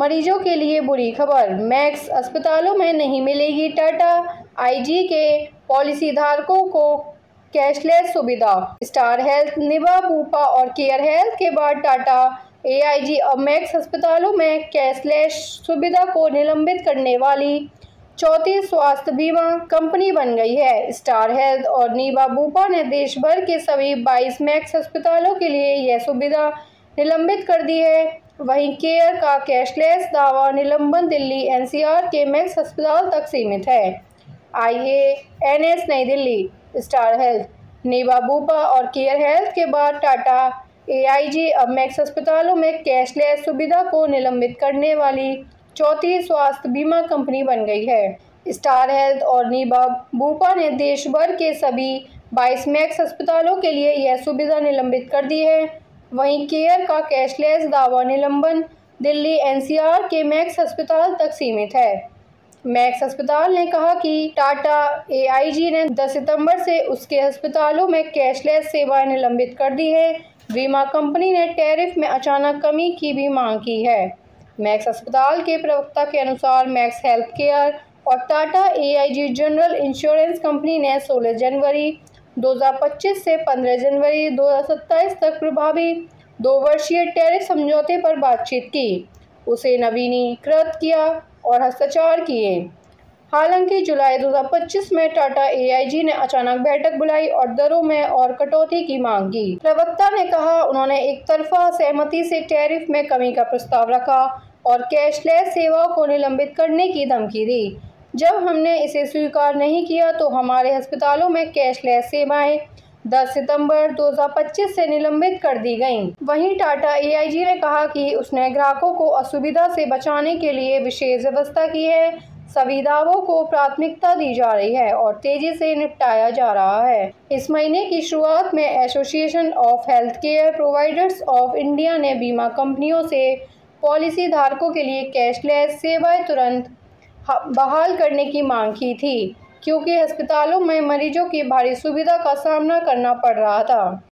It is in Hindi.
मरीजों के लिए बुरी खबर, मैक्स अस्पतालों में नहीं मिलेगी टाटा आईजी के पॉलिसी धारकों को कैशलेस सुविधा। स्टार हेल्थ, निभा, बुपा और केयर हेल्थ के बाद टाटा एआईजी अब मैक्स अस्पतालों में कैशलेस सुविधा को निलंबित करने वाली चौथी स्वास्थ्य बीमा कंपनी बन गई है। स्टार हेल्थ और निभा बुपा ने देश भर के सभी 22 मैक्स अस्पतालों के लिए यह सुविधा निलंबित कर दी है। वहीं केयर का कैशलेस दावा निलंबन दिल्ली एनसीआर के मैक्स अस्पताल तक सीमित है। IANS नई दिल्ली। स्टार हेल्थ, निभा बुपा और केयर हेल्थ के बाद टाटा एआईजी अब मैक्स अस्पतालों में कैशलेस सुविधा को निलंबित करने वाली चौथी स्वास्थ्य बीमा कंपनी बन गई है। स्टार हेल्थ और निभा बुपा ने देश भर के सभी 22 मैक्स अस्पतालों के लिए यह सुविधा निलंबित कर दी है। वहीं केयर का कैशलेस दावा निलंबन दिल्ली एनसीआर के मैक्स अस्पताल तक सीमित है। मैक्स अस्पताल ने कहा कि टाटा एआईजी ने 10 सितंबर से उसके अस्पतालों में कैशलेस सेवाएं निलंबित कर दी है। बीमा कंपनी ने टैरिफ में अचानक कमी की भी मांग की है। मैक्स अस्पताल के प्रवक्ता के अनुसार मैक्स हेल्थ केयर और Tata AIG general insurance company ने 16 जनवरी 2025 से 15 जनवरी 2027 तक प्रभावी 2 वर्षीय टैरिफ समझौते पर बातचीत की, उसे नवीनीकृत किया और हस्ताक्षर किए। हालांकि जुलाई 2025 में टाटा एआईजी ने अचानक बैठक बुलाई और दरों में और कटौती की मांग की। प्रवक्ता ने कहा, उन्होंने एक तरफा सहमति से टैरिफ में कमी का प्रस्ताव रखा और कैशलेस सेवाओं को निलंबित करने की धमकी दी। जब हमने इसे स्वीकार नहीं किया तो हमारे अस्पतालों में कैशलेस सेवाएं 10 सितंबर 2025 से निलंबित कर दी गईं। वहीं टाटा एआईजी ने कहा कि उसने ग्राहकों को असुविधा से बचाने के लिए विशेष व्यवस्था की है। सभी दावों को प्राथमिकता दी जा रही है और तेजी से निपटाया जा रहा है। इस महीने की शुरुआत में association of health care providers of India ने बीमा कंपनियों से पॉलिसी धारकों के लिए कैशलेस सेवाएं तुरंत बहाल करने की मांग की थी, क्योंकि अस्पतालों में मरीजों की भारी सुविधा का सामना करना पड़ रहा था।